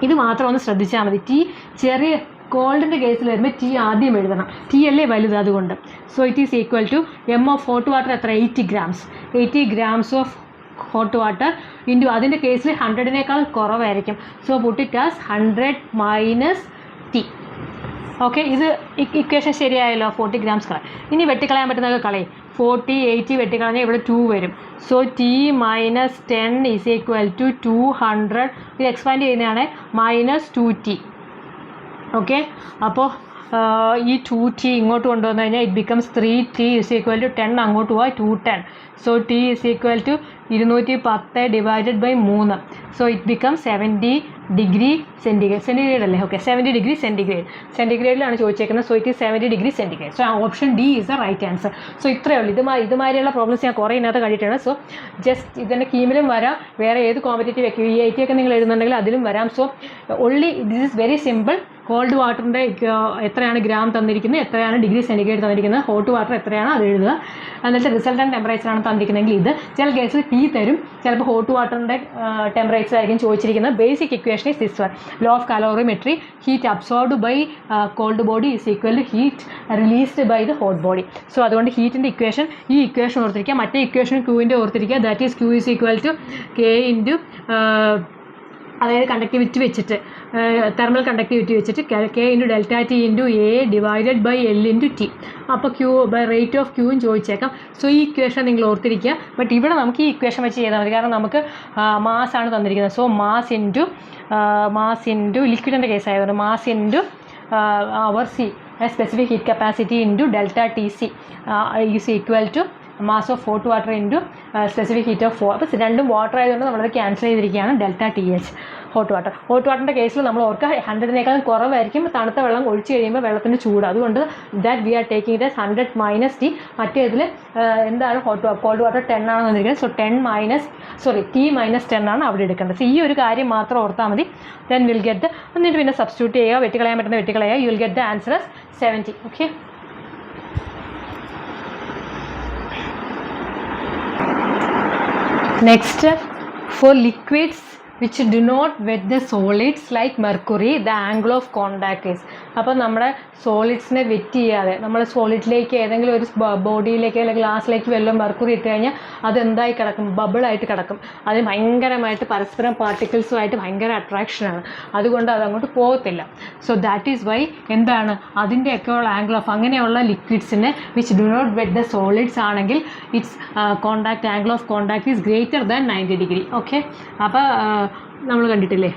ഇത് മാത്രം ഒന്ന് ശ്രദ്ധിച്ചാൽ മതി. T ചെറിയ കോൾഡിൻ്റെ കേസിൽ വരുമ്പോൾ T ആദ്യം എഴുതണം. T അല്ലേ വലുത്, അതുകൊണ്ട്. So it is equal to M of hot water എത്ര? 80 grams of hot water into അതിൻ്റെ കേസിൽ 100-നേക്കാൾ കുറവായിരിക്കും. So put it as 100 - T. Okay, ഇത് ഇക്വേഷൻ ശരിയായല്ലോ. 40 grams കളയാം. ഇനി വെട്ടിക്കളയാൻ പറ്റുന്നതൊക്കെ കളയും. 40, 80 വെട്ടിക്കളഞ്ഞാൽ ഇവിടെ 2 വരും. So T - 10 is equal to 200. ഇത് എക്സ്പാൻഡ് ചെയ്യുന്നതാണ് -2T. ഓക്കെ, അപ്പോൾ ഈ 2T ഇങ്ങോട്ട് കൊണ്ടുവന്നു കഴിഞ്ഞാൽ it becomes 3T is equal to 10 അങ്ങോട്ട് പോയാൽ 210. So T is equal to 210 divided by 3. So it become 70 degree centigrade. Centigrade അല്ലേ? Okay, 70 degree centigrade. സെൻറ്റിഗ്രേഡിലാണ് ചോദിച്ചേക്കുന്നത്. So it is 70 degree centigrade. So option D is the right answer. So ഇത്രയേ ഉള്ളൂ. ഇതുമാതിരിയുള്ള problems ഞാൻ കുറേ ഇതിനകത്ത് കണ്ടിട്ടാണ്. സോ ജസ്റ്റ് ഇതിൻ്റെ കീമിലും വരാം, വേറെ ഏത് കോമ്പറ്റേറ്റീവ് VIT ഒക്കെ നിങ്ങൾ എഴുതുന്നുണ്ടെങ്കിൽ അതിലും വരാം. So only this is very simple. Cold വാട്ടറിൻ്റെ എത്രയാണ് ഗ്രാം തന്നിരിക്കുന്നത്, എത്രയാണ് ഡിഗ്രി സെൻറ്റിഗ്രേഡ് തന്നിരിക്കുന്നത്, ഹോട്ട് വാട്ടർ എത്രയാണ് അത് എഴുതുക. എന്നിട്ട് റിസൾട്ടൻ ടെമ്പറേച്ചറാണ് തന്നിരിക്കുന്നതെങ്കിൽ ഇത്. ചില കേസിൽ T തരും, ചിലപ്പോൾ ഹോട്ട് വാട്ടറിൻ്റെ ടെമ്പറേച്ചർ ആയിരിക്കും ചോദിച്ചിരിക്കുന്നത്. Basic equation is this one. Law of calorimetry, heat absorbed by cold body is equal to heat released by the hot body. So അതുകൊണ്ട് ഹീറ്റിൻ്റെ ഇക്വേഷൻ, ഈ ഇക്വേഷൻ ഓർത്തിരിക്കുക. മറ്റേ ഇക്വേഷൻ Qൻ്റെ ഓർത്തിരിക്കുക. That is Q is equal to K into അതായത് conductivity വെച്ചിട്ട് thermal conductivity വെച്ചിട്ട് K into delta T into A divided by L into T. അപ്പോൾ ക്യൂ ബൈ റേറ്റ് ഓഫ് ക്യൂവും ചോദിച്ചേക്കാം. സോ ഈ ഇക്വേഷൻ നിങ്ങൾ ഓർത്തിരിക്കുക. ബട്ട് ഇവിടെ നമുക്ക് ഈ ഇക്വേഷൻ വെച്ച് ചെയ്താൽ മതി, കാരണം നമുക്ക് മാസ് ആണ് തന്നിരിക്കുന്നത്. സോ മാസ് ഇൻറ്റു ലിക്വിഡിൻ്റെ കേസ് ആയതുകൊണ്ട് mass into our C specific heat capacity into delta T C is equal to mass of hot water into specific heat of 4. അപ്പോൾ രണ്ടും വാട്ടർ ആയതുകൊണ്ട് നമ്മളത് ക്യാൻസൽ ചെയ്തിരിക്കുകയാണ് ഡെൽറ്റ ടി എച്ച്. ഹോട്ട് വാട്ടറിൻ്റെ കേസിൽ നമ്മൾ ഓർക്കുക 100-നേക്കാളും കുറവായിരിക്കും തണുത്ത വെള്ളം ഒഴിച്ച് കഴിയുമ്പോൾ വെള്ളത്തിൻ്റെ ചൂട്. അതുകൊണ്ട് that we are taking it 100 minus T. മറ്റേതിൽ എന്താണ് കോൾഡ് വാട്ടർ 10 ആണെന്ന് വന്നിരിക്കുന്നത്. സോ ടി മൈനസ് 10 ആണ് അവിടെ എടുക്കേണ്ടത്. സോ ഈ ഒരു കാര്യം മാത്രം ഓർത്താൽ മതി. ദെൻ വിൽ ഗെറ്റ് എന്നിട്ട് പിന്നെ സബ്സ്റ്റിറ്റ്യൂട്ട് ചെയ്യുക, വെട്ടിക്കളയാൻ പറ്റുന്ന വെട്ടിക്കളയുക. You will get the answer 70. Okay. Next, for liquids which do not wet the solids like mercury, the angle of contact is. അപ്പോൾ നമ്മുടെ സോളിഡ്സിനെ വെറ്റ് ചെയ്യാതെ നമ്മൾ സോളിഡിലേക്ക് ഏതെങ്കിലും ഒരു ബോഡിയിലേക്ക് അല്ലെങ്കിൽ ഗ്ലാസ്സിലേക്ക് വല്ലതും മെർക്കുറി ഇട്ട് കഴിഞ്ഞാൽ അതെന്തായി കിടക്കും, ബബിളായിട്ട് കിടക്കും. അതിന് ഭയങ്കരമായിട്ട് പരസ്പരം പാർട്ടിക്കിൾസുമായിട്ട് ഭയങ്കര അട്രാക്ഷനാണ്. അതുകൊണ്ട് അതങ്ങോട്ട് പോകത്തില്ല. സോ ദാറ്റ് ഈസ് വൈ എന്താണ് അതിൻ്റെയൊക്കെ ഉള്ള ആംഗിൾ ഓഫ് അങ്ങനെയുള്ള ലിക്വിഡ്സിനെ which do not wet the solids ആണെങ്കിൽ its contact angle of contact is greater than 90 degree. Okay. അപ്പോൾ നമ്മൾ കണ്ടിട്ടില്ലേ,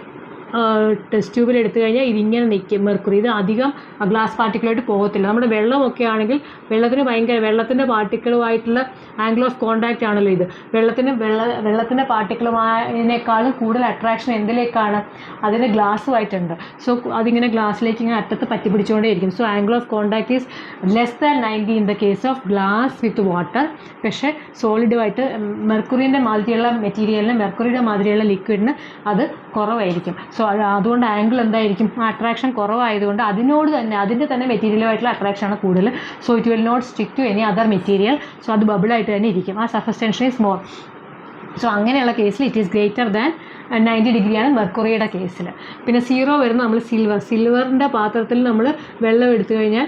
ടെസ്റ്റ് ട്യൂബിൽ എടുത്തു കഴിഞ്ഞാൽ ഇതിങ്ങനെ നിൽക്കും മെർക്കുറി. ഇത് അധികം ഗ്ലാസ് പാർട്ടിക്കിളായിട്ട് പോകത്തില്ല. നമ്മുടെ വെള്ളമൊക്കെ ആണെങ്കിൽ വെള്ളത്തിൻ്റെ പാർട്ടിക്കിളുമായിട്ടുള്ള ആംഗിൾ ഓഫ് കോണ്ടാക്റ്റ് ആണല്ലോ ഇത്. വെള്ളത്തിൻ്റെ പാർട്ടിക്കിളുമായതിനേക്കാളും കൂടുതൽ അട്രാക്ഷൻ എന്തിലേക്കാണ്, അതിന് ഗ്ലാസ്സുമായിട്ടുണ്ട്. സോ അതിങ്ങനെ ഗ്ലാസ്സിലേക്ക് ഇങ്ങനെ അറ്റത്ത് പറ്റി പിടിച്ചുകൊണ്ടേയിരിക്കും. So angle of contact is less than 90 in the case of glass with water. പക്ഷേ സോളിഡുമായിട്ട് മെർക്കുറിൻ്റെ മാതിരിയുള്ള മെറ്റീരിയലിന്, മെർക്കുറിയുടെ മാതിരിയുള്ള ലിക്വിഡിന് അത് കുറവായിരിക്കും. സോ അതുകൊണ്ട് ആംഗിൾ എന്തായിരിക്കും, അട്രാക്ഷൻ കുറവായതുകൊണ്ട് അതിൻ്റെ തന്നെ മെറ്റീരിയലുമായിട്ടുള്ള അട്രാക്ഷനാണ് കൂടുതൽ. So it will not stick to any other material. So അത് ബബിളായിട്ട് തന്നെ ഇരിക്കും. ആ surface tension is more. So അങ്ങനെയുള്ള കേസിൽ ഇറ്റ് ഈസ് ഗ്രേറ്റർ ദാൻ 90 ഡിഗ്രിയാണ് മെർക്കുറിയുടെ കേസിൽ. പിന്നെ 0 വരുന്ന നമ്മൾ സിൽവറിൻ്റെ പാത്രത്തിൽ നമ്മൾ വെള്ളം എടുത്തു കഴിഞ്ഞാൽ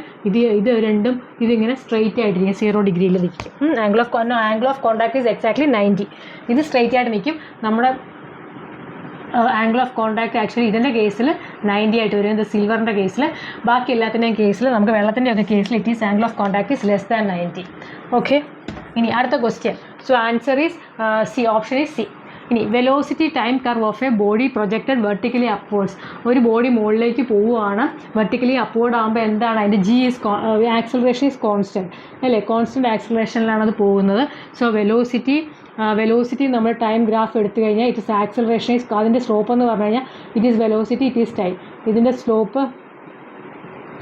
ഇത് രണ്ടും ഇതിങ്ങനെ സ്ട്രെയിറ്റ് ആയിട്ടിരിക്കും, 0 ഡിഗ്രിയിൽ നിൽക്കും. Angle of contact is exactly 90. ഇത് സ്ട്രെയിറ്റ് ആയിട്ട് നിൽക്കും. നമ്മുടെ ആംഗിൾ ഓഫ് കോണ്ടാക്ട് ആക്ച്വലി ഇതിൻ്റെ കേസിൽ 90 ആയിട്ട് വരും, ഇത് സിൽവറിൻ്റെ കേസിൽ. ബാക്കി എല്ലാത്തിൻ്റെയും കേസിൽ, നമുക്ക് വെള്ളത്തിൻ്റെ ഒക്കെ കേസിൽ it is angle of contact is less than 90. Okay. ഇനി അടുത്ത question. So answer is C. Option is C. ഇനി velocity time curve of a body projected vertically upwards. ഒരു ബോഡി മുകളിലേക്ക് പോവുകയാണ്, വെർട്ടിക്കലി അപ്വേർഡ് ആകുമ്പോൾ എന്താണ് അതിൻ്റെ G is acceleration is constant അല്ലേ, കോൺസ്റ്റൻറ്റ് ആക്സലറേഷനിലാണ് അത് പോകുന്നത്. സോ വെലോസിറ്റി നമ്മൾ ടൈം ഗ്രാഫ് എടുത്തു കഴിഞ്ഞാൽ ഇറ്റ് ഇസ് ആക്സലറേഷൻ ഈസ്, അതിൻ്റെ സ്ലോപ്പ് എന്ന് പറഞ്ഞു കഴിഞ്ഞാൽ it is velocity, it is time. ഇതിൻ്റെ സ്ലോപ്പ്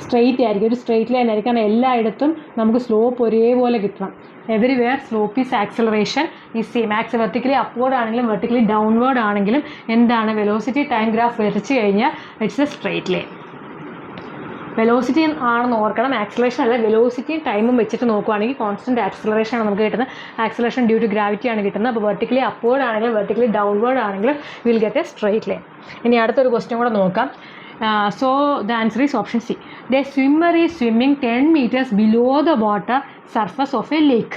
സ്ട്രെയിറ്റ് ആയിരിക്കും, ഒരു സ്ട്രെയിറ്റ് ലൈൻ ആയിരിക്കും. കാരണം എല്ലായിടത്തും നമുക്ക് സ്ലോപ്പ് ഒരേപോലെ കിട്ടണം. Everywhere slope is acceleration is same. Vertically upward ആണെങ്കിലും വെർട്ടിക്കലി ഡൗൺവേർഡ് ആണെങ്കിലും എന്താണ് വെലോസിറ്റി ടൈം ഗ്രാഫ് വരച്ച് കഴിഞ്ഞാൽ it's A straight line. Velocity ആണെന്ന് ഓർക്കണം, ആക്സലറേഷൻ അല്ല. വെലോസിറ്റിയും ടൈമും വെച്ചിട്ട് നോക്കുകയാണെങ്കിൽ കോൺസ്റ്റൻറ്റ് ആക്സലറേഷൻ ആണ് നമുക്ക് കിട്ടുന്നത്. ആക്സലറേഷൻ ഡ്യൂ ടു ഗ്രാവിറ്റി ആണ് കിട്ടുന്നത്. അപ്പോൾ വെർട്ടിക്കലി അപ്വേർഡ് ആണെങ്കിലും വെർട്ടിക്കലി ഡൗൺവേർഡ് ആണെങ്കിലും will get A straight line. ഇനി അടുത്തൊരു ക്വസ്റ്റ്യൻ കൂടെ നോക്കാം. So the answer is option C. The swimmer is swimming 10 meters below the water surface of a lake.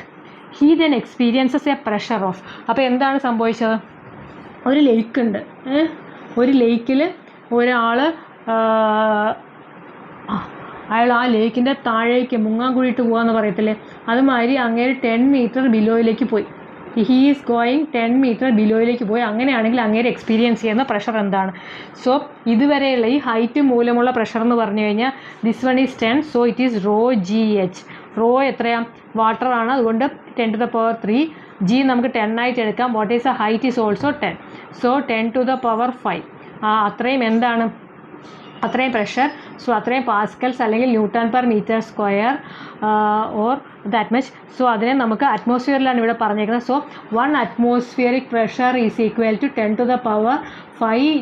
He then experiences a pressure of. അപ്പോൾ എന്താണ് സംഭവിച്ചത്, ഒരു ലേക്ക് ഉണ്ട്, ഒരു ലേക്കിൽ അയാൾ ആ ലേക്കിൻ്റെ താഴേക്ക് മുങ്ങാൻ കൂടിയിട്ട് പോകാമെന്ന് പറയത്തില്ലേ, അതുമാതിരി അങ്ങേര് 10 മീറ്റർ ബിലോയിലേക്ക് പോയി. ഹീ ഈസ് ഗോയിങ് 10 മീറ്റർ ബിലോയിലേക്ക് പോയി. അങ്ങനെയാണെങ്കിൽ അങ്ങേര് എക്സ്പീരിയൻസ് ചെയ്യുന്ന പ്രഷർ എന്താണ്? സോ ഇതുവരെയുള്ള ഈ ഹൈറ്റ് മൂലമുള്ള പ്രഷർ എന്ന് പറഞ്ഞു കഴിഞ്ഞാൽ this one is 10. So it is rho G H. Rho എത്രയാണ്, വാട്ടർ ആണ്, അതുകൊണ്ട് 10⁻3. ജി നമുക്ക് 10 ആയിട്ട് എടുക്കാം. What is A height is also 10. So 10⁵. അത്രയും എന്താണ്, അത്രയും പ്രഷർ. സോ അത്രയും പാസ്കൽസ് അല്ലെങ്കിൽ newton per metre square or that much. So അതിനെ നമുക്ക് അറ്റ്മോസ്ഫിയറിലാണ് ഇവിടെ പറഞ്ഞേക്കുന്നത്. So 1 atmospheric pressure is equal to 10⁵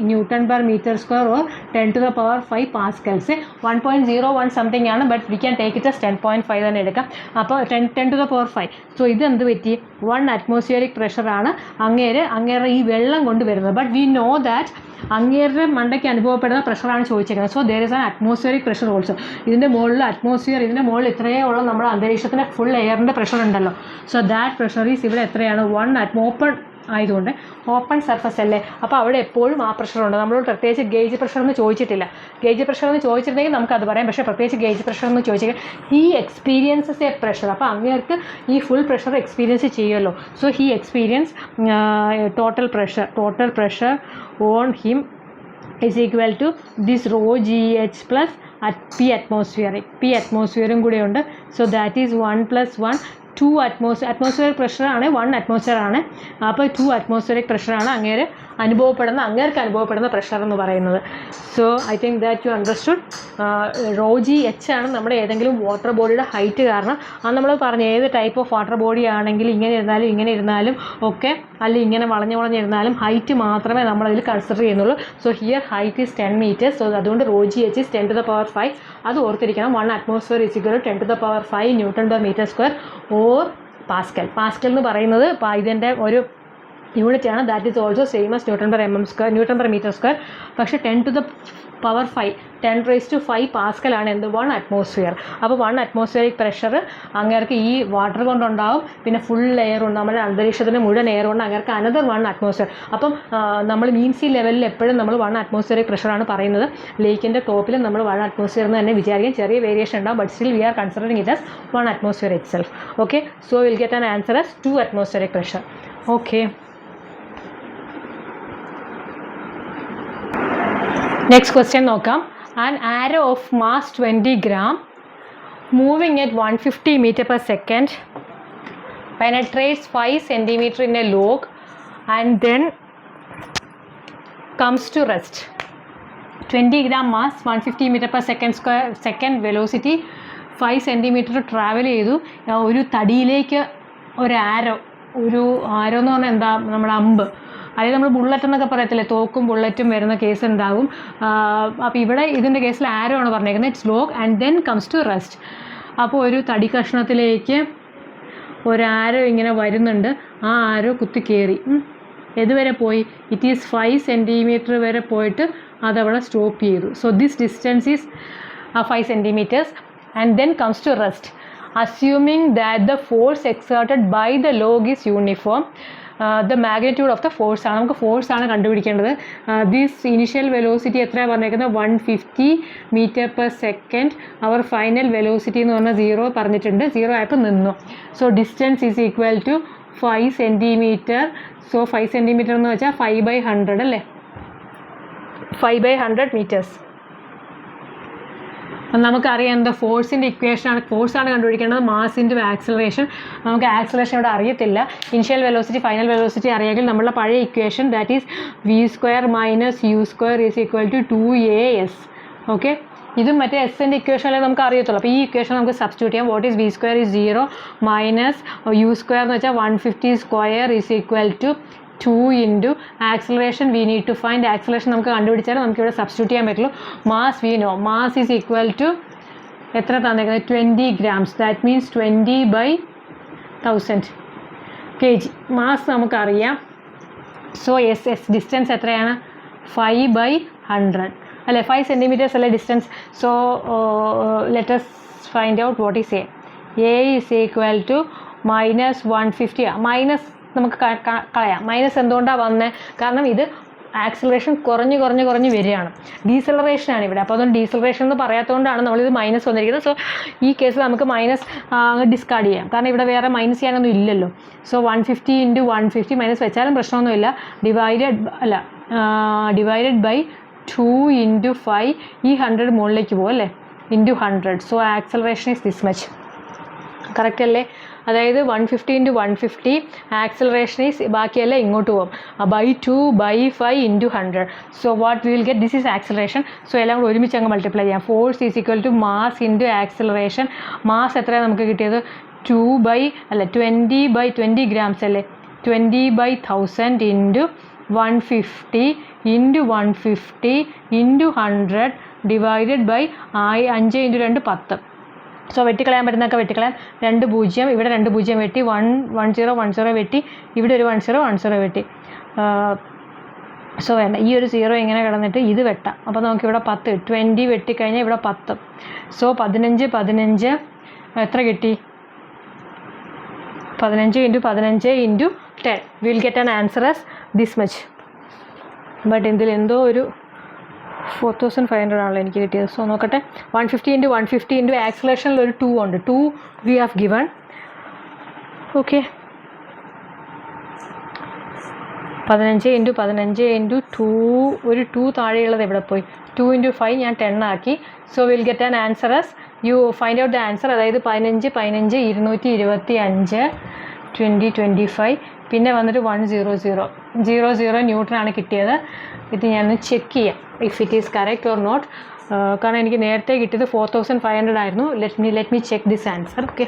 newton per metre square or 10⁵ Pascal's. 1.01 something ആണ്, but we can take it as 10.5 തന്നെ എടുക്കാം. അപ്പോൾ 10⁵. സോ ഇതെന്ത് പറ്റി, 1 atmospheric പ്രഷറാണ് അങ്ങേരുടെ ഈ വെള്ളം കൊണ്ട് വരുന്നത്. ബട്ട് വി നോ ദാറ്റ് അങ്ങേരുടെ മണ്ടയ്ക്ക് അനുഭവപ്പെടുന്ന പ്രഷറാണ് ചോദിച്ചേക്കുന്നത്. So there is an atmospheric pressure also. ഇതിൻ്റെ മുകളിൽ അറ്റ്മോസ്ഫിയർ, ഇതിൻ്റെ മുകളിൽ ഇത്രയേ ഉള്ള നമ്മുടെ അന്തരീക്ഷത്തിൻ്റെ ഫുൾ എയറിൻ്റെ പ്രഷർ ഉണ്ടല്ലോ. സോ ദാറ്റ് പ്രഷർ ഈസ് ഇവിടെ എത്രയാണ്, ആയതുകൊണ്ട് ഓപ്പൺ സർഫസ് അല്ലേ, അപ്പോൾ അവിടെ എപ്പോഴും ആ പ്രഷറുണ്ട്. നമ്മളോട് പ്രത്യേകിച്ച് ഗേജ് പ്രഷർ എന്ന് ചോദിച്ചിട്ടില്ല. ഗേജ് പ്രഷർ എന്ന് ചോദിച്ചിട്ടുണ്ടെങ്കിൽ നമുക്കത് പറയാം, പക്ഷേ പ്രത്യേകിച്ച് ഗേജ് പ്രഷർ എന്ന് ചോദിച്ചാൽ ഹീ എക്സ്പീരിയൻസസ് എ പ്രഷർ. അപ്പോൾ അങ്ങേർക്ക് ഈ ഫുൾ പ്രഷർ എക്സ്പീരിയൻസ് ചെയ്യുമല്ലോ. So he experience total pressure on him is equal to this rho GH plus at P atmospheric കൂടെ ഉണ്ട്. സോ ദാറ്റ് ഈസ് 1 + 1 2 അറ്റ്മോസ്ഫിയറിക് പ്രഷറാണ്, 1 അറ്റ്മോസ്ഫിയർ ആണ്. അപ്പോൾ 2 അറ്റ്മോസ്ഫിയറിക് പ്രഷറാണ് അങ്ങേർക്ക് അനുഭവപ്പെടുന്ന പ്രഷർ എന്ന് പറയുന്നത്. So I think that you understood. Raw G H ആണ് നമ്മുടെ ഏതെങ്കിലും വാട്ടർ ബോഡിയുടെ ഹൈറ്റ്. കാരണം അത് നമ്മൾ പറഞ്ഞു ഏത് ടൈപ്പ് ഓഫ് വാട്ടർ ബോഡി ആണെങ്കിൽ ഇങ്ങനെ ഇരുന്നാലും ഒക്കെ, അല്ലെങ്കിൽ ഇങ്ങനെ വളഞ്ഞിരുന്നാലും ഹൈറ്റ് മാത്രമേ നമ്മളതിൽ കൺസിഡർ ചെയ്യുന്നുള്ളൂ. So here height is 10 meters. So അതുകൊണ്ട് റോ ജി എച്ച് ഈസ് 10⁵. അത് ഓർത്തിരിക്കണം. 1 atmosphere is equal to 10⁵ Newton/m², or Pascal എന്ന് പറയുന്നത് ഇതിൻ്റെ ഒരു യൂണിറ്റ് ആണ്. That is also same as Newton/m². പക്ഷേ 10⁵ പാസ്കലാണ് എന്ത് 1 atmosphere. അപ്പോൾ 1 atmospheric പ്രഷർ അങ്ങേർക്ക് ഈ വാട്ടർ കൊണ്ടുണ്ടാവും. പിന്നെ ഫുൾ എയർ ഉണ്ട്, നമ്മുടെ അന്തരീക്ഷത്തിന് മുഴുവൻ എയർ കൊണ്ട് അങ്ങേർക്ക് അനദർ 1 atmosphere. അപ്പം നമ്മൾ മീൻ സീ ലെവലിൽ എപ്പോഴും നമ്മൾ 1 atmospheric പ്രഷറാണ് പറയുന്നത്. ലേക്കിൻ്റെ ടോപ്പിലും നമ്മൾ 1 atmosphere എന്ന് തന്നെ വിചാരിക്കും. ചെറിയ വേരിയേഷൻ ഉണ്ടാവും, but still we R considering it as 1 atmosphere itself. Okay, so will get an answer as 2 atmospheric pressure. Okay, next question നോക്കാം. An arrow of mass 20 gram moving at 150 meter/second penetrates 5 centimeter in a log and then comes to rest. 20 gram mass, 150 meter/second velocity, 5 centimeter travel ചെയ്തു. ഒരു തടിയിലേക്ക് ഒരു ആരോ എന്ന് പറഞ്ഞാൽ എന്താ, നമ്മുടെ അമ്പ്, അല്ലെങ്കിൽ നമ്മൾ ബുള്ളറ്റ് എന്നൊക്കെ പറയത്തില്ലേ, തോക്കും ബുള്ളറ്റും വരുന്ന കേസ് ഉണ്ടാകും. അപ്പോൾ ഇവിടെ ഇതിൻ്റെ കേസിൽ ആരോ ആണ് പറഞ്ഞേക്കുന്നത്. It's log and then comes to rest. അപ്പോൾ ഒരു തടി കഷ്ണത്തിലേക്ക് ഒരു ആരോ ഇങ്ങനെ വരുന്നുണ്ട്. ആ ആരോ കുത്തി കയറി എതുവരെ പോയി? ഇറ്റ് ഈസ് 5 centimeter വരെ പോയിട്ട് അതവിടെ സ്റ്റോപ്പ് ചെയ്തു. So this distance is 5 centimeters and then comes to rest. Assuming that the force exerted by the log is uniform. The magnitude of the force ആണ്, നമുക്ക് ഫോഴ്സ് ആണ് കണ്ടുപിടിക്കേണ്ടത്. ദിസ് ഇനിഷ്യൽ വെലോസിറ്റി എത്രയാണ് പറഞ്ഞേക്കുന്നത്? 150 meter/second. അവർ final velocity എന്ന് പറഞ്ഞാൽ 0 പറഞ്ഞിട്ടുണ്ട്. 0 ആയപ്പോൾ നിന്നു. So distance is equal to 5 centimeter. So 5 centimeter എന്ന് വെച്ചാൽ 5/100 അല്ലേ, 5/100 meters. നമുക്കറിയാം എന്താ ഫോഴ്സിൻ്റെ ഇക്വേഷനാണ്, ഫോഴ്സാണ് കണ്ടുപിടിക്കേണ്ടത്. Mass into acceleration. നമുക്ക് ആക്സിലറേഷൻ ഇവിടെ അറിയത്തില്ല. ഇനിഷ്യൽ വെലോസിറ്റി ഫൈനൽ വെലോസിറ്റി അറിയാമെങ്കിൽ നമ്മളുടെ പഴയ equation that is v² - u² is equal to 2as. Okay, ഇതും മറ്റേ എസിൻ്റെ ഇക്വേഷനിലേ നമുക്ക് അറിയത്തുള്ളൂ. അപ്പോൾ ഈ ഇക്വേഷൻ നമുക്ക് സബ്സ്റ്റിറ്റ്യൂട്ട് ചെയ്യാം. What is v² is 0 minus u² എന്ന് വെച്ചാൽ 150² is equal to 2 into acceleration we need to find. Acceleration നമുക്ക് കണ്ടുപിടിച്ചാലും നമുക്കിവിടെ സബ്സ്റ്റിറ്റ്യൂട്ട് ചെയ്യാൻ പറ്റുള്ളൂ. Mass we know, mass is equal to എത്ര തന്നേക്കുന്നത്? 20 grams. That means 20/1000 kg. Mass നമുക്കറിയാം. സോ എസ് ഡിസ്റ്റൻസ് എത്രയാണ്? 5/100 അല്ലേ, 5 centimeters അല്ലേ distance. So let us find out what is A is equal to -150. Minus നമുക്ക് കളയാം. മൈനസ് എന്തുകൊണ്ടാണ് വന്നത്? കാരണം ഇത് ആക്സിലറേഷൻ കുറഞ്ഞ് വരികയാണ്. ഡീസലറേഷനാണ് ഇവിടെ. അപ്പോൾ അതുകൊണ്ട് ഡീസലറേഷൻ എന്ന് പറയാത്തതുകൊണ്ടാണ് നമ്മളിത് മൈനസ് വന്നിരിക്കുന്നത്. സോ ഈ കേസിൽ നമുക്ക് മൈനസ് ഡിസ്കാർഡ് ചെയ്യാം, കാരണം ഇവിടെ വേറെ മൈനസ് ചെയ്യാനൊന്നും ഇല്ലല്ലോ. സോ 150 × 150 മൈനസ് വെച്ചാലും പ്രശ്നമൊന്നുമില്ല. Divided by 2 × 5. ഈ 100 മുകളിലേക്ക് പോകും അല്ലേ, into 100. So acceleration is this much. Correct അല്ലേ? അതായത് 150 × 150 ആക്സിലറേഷൻ ഈസ് ബാക്കിയെല്ലാം ഇങ്ങോട്ട് പോകും. /2/5 × 100. So what we will get? This is acceleration. So എല്ലാം കൂടെ ഒരുമിച്ച് അങ്ങ് മൾട്ടിപ്ലൈ ചെയ്യാം. Force is equal to mass into acceleration. Mass എത്രയാണ് നമുക്ക് കിട്ടിയത്? 20/20 grams അല്ലേ, 20/1000 ഇൻറ്റു 150 × 150 × 100 ഡിവൈഡഡ് ബൈ 5 × 2 10. സോ വെട്ടിക്കളയാൻ പറ്റുന്നതൊക്കെ വെട്ടിക്കളയാം. 2 0, ഇവിടെ 2 0 വെട്ടി, 1 0 1 0 വെട്ടി, ഇവിടെ ഒരു 1 0 1 0 വെട്ടി. സോ വേണ്ട, ഈ ഒരു 0 ഇങ്ങനെ കിടന്നിട്ട് ഇത് വെട്ടാം. അപ്പോൾ നമുക്കിവിടെ 10, 20 വെട്ടിക്കഴിഞ്ഞാൽ ഇവിടെ 10. സോ 15 എത്ര കിട്ടി? 15 × 15 × 10 we will get an answer as this much. But ഇതിൽ എന്തോ ഒരു 4500 ആണല്ലോ എനിക്ക് കിട്ടിയത്. സോ നോക്കട്ടെ. 150 × 150 × ആക്സിലറേഷനിൽ ഒരു 2 ഉണ്ട്. 2 വി ഹാവ് ഗിവൺ. ഓക്കെ, 15 × 15 × 2 ഒരു 2 താഴെയുള്ളത് എവിടെ പോയി? 2 × 5 ഞാൻ 10 ആക്കി. So will get an answer as you find out the answer. അതായത് 15 15 225 2025 പിന്നെ വന്നിട്ട് 100 ന്യൂട്ടനാണ് കിട്ടിയത്. ഇത് ഞാനൊന്ന് ചെക്ക് ചെയ്യാം if it is correct or not. കാരണം എനിക്ക് നേരത്തെ കിട്ടിയത് 4500 ആയിരുന്നു. Let me check this answer. Okay,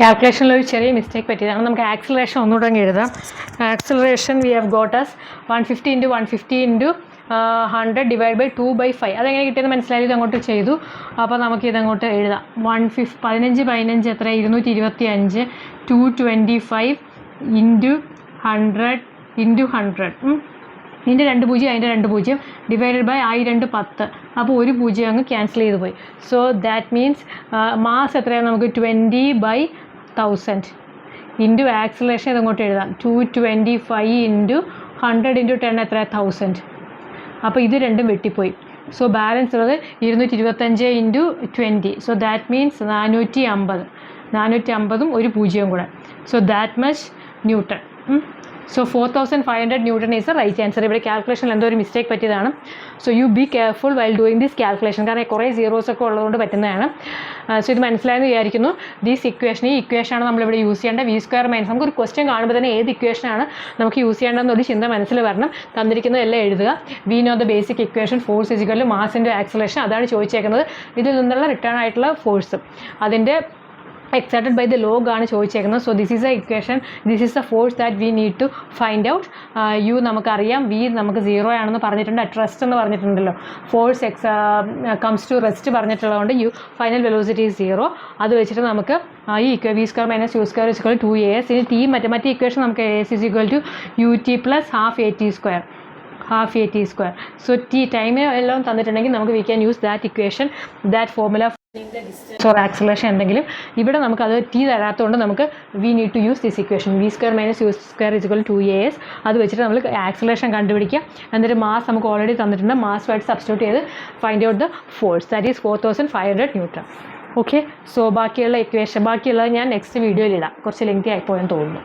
കാൽക്കുലേഷനിൽ ഒരു ചെറിയ മിസ്റ്റേക്ക് പറ്റിയതാണ്. നമുക്ക് ആക്സിലറേഷൻ ഒന്നുകൂടെ എഴുതാം. Acceleration we have got as 150 × 150 × 100 / 2/5. അതെങ്ങനെ കിട്ടിയെന്ന് മനസ്സിലായി. ഇത് അങ്ങോട്ട് ചെയ്തു. അപ്പോൾ നമുക്ക് ഇതങ്ങോട്ട് എഴുതാം. 15 15 എത്ര? 225 225 × 100 × 100 ഇതിൻ്റെ 2 0 അതിൻ്റെ 2 0 ഡിവൈഡഡ് ബൈ 2 10. അപ്പോൾ ഒരു 0 അങ്ങ് ക്യാൻസൽ ചെയ്ത് പോയി. സോ ദാറ്റ് മീൻസ് മാസ് എത്രയാണ്? നമുക്ക് 20/1000 ഇൻറ്റു ആക്സിലറേഷൻ ഇതങ്ങോട്ട് എഴുതാം. 225 × 100 × 10 എത്ര? 1000. അപ്പോൾ ഇത് രണ്ടും വെട്ടിപ്പോയി. സോ ബാലൻസ് ഉള്ളത് 225 × 20. So that means 450. 450ഉം ഒരു 0 കൂടെ. So that much newton. So 4500 newton is the right answer. ഇവിടെ കാൽക്കുലേഷനിൽ എന്തോ ഒരു മിസ്റ്റേക്ക് പറ്റിയതാണ്. So you be careful while doing this calculation. കാരണം കുറേ സീറോസ് ഒക്കെ ഉള്ളതുകൊണ്ട് പറ്റുന്നതാണ്. സോ ഇത് മനസ്സിലായെന്ന് വിചാരിക്കുന്നു. ഈ ഇക്വേഷനാണ് നമ്മളിവിടെ യൂസ് ചെയ്യേണ്ടത്. v²- നമുക്കൊരു ക്വസ്റ്റ്യൻ കാണുമ്പോൾ തന്നെ ഏത് ഇക്വേഷനാണ് നമുക്ക് യൂസ് ചെയ്യേണ്ടതെന്നൊരു ചിന്ത മനസ്സിൽ വരണം. തന്നിരിക്കുന്നതെല്ലാം എഴുതുക. We know the basic equation. Force = mass × acceleration. അതാണ് ചോദിച്ചേക്കുന്നത്. ഇതിൽ നിന്നുള്ള റിട്ടേൺ ആയിട്ടുള്ള ഫോഴ്സ് അതിൻ്റെ exerted by the log ആണ് ചോദിച്ചേക്കുന്നത്. So this is a equation. This is the force that we need to find out. U നമുക്കറിയാം, വി നമുക്ക് 0 ആണെന്ന് പറഞ്ഞിട്ടുണ്ട്. അറ്റ് റെസ്റ്റ് എന്ന് പറഞ്ഞിട്ടുണ്ടല്ലോ. ഫോഴ്സ് കംസ് ടു റെസ്റ്റ് പറഞ്ഞിട്ടുള്ളതുകൊണ്ട് ഫൈനൽ വെലോസിറ്റി 0. അത് വെച്ചിട്ട് നമുക്ക് ഈ v² - u² = 2as. ഇനി മറ്റേ ഇക്വേഷൻ നമുക്ക് as = ut + ½ at². So time എല്ലാം തന്നിട്ടുണ്ടെങ്കിൽ നമുക്ക് we can use that equation, that formula for acceleration എന്തെങ്കിലും. ഇവിടെ നമുക്ക് അത് തരാത്തതുകൊണ്ട് നമുക്ക് we need to use this equation. v² - u² = 2as. അത് വെച്ചിട്ട് നമ്മൾ ആക്സിലറേഷൻ കണ്ടുപിടിക്കുക. എന്നിട്ട് മാസ് നമുക്ക് ഓൾറെഡി തന്നിട്ടുണ്ട്. മാസുമായിട്ട് സബ്സ്റ്റിറ്റ്യൂട്ട് ചെയ്ത് find out the force. That is 4500 newton. Okay, so ബാക്കിയുള്ളത് ഞാൻ നെക്സ്റ്റ് വീഡിയോയിൽ ഇടാം. കുറച്ച് ലെങ്തി ആയിപ്പോയെന്ന് തോന്നുന്നു.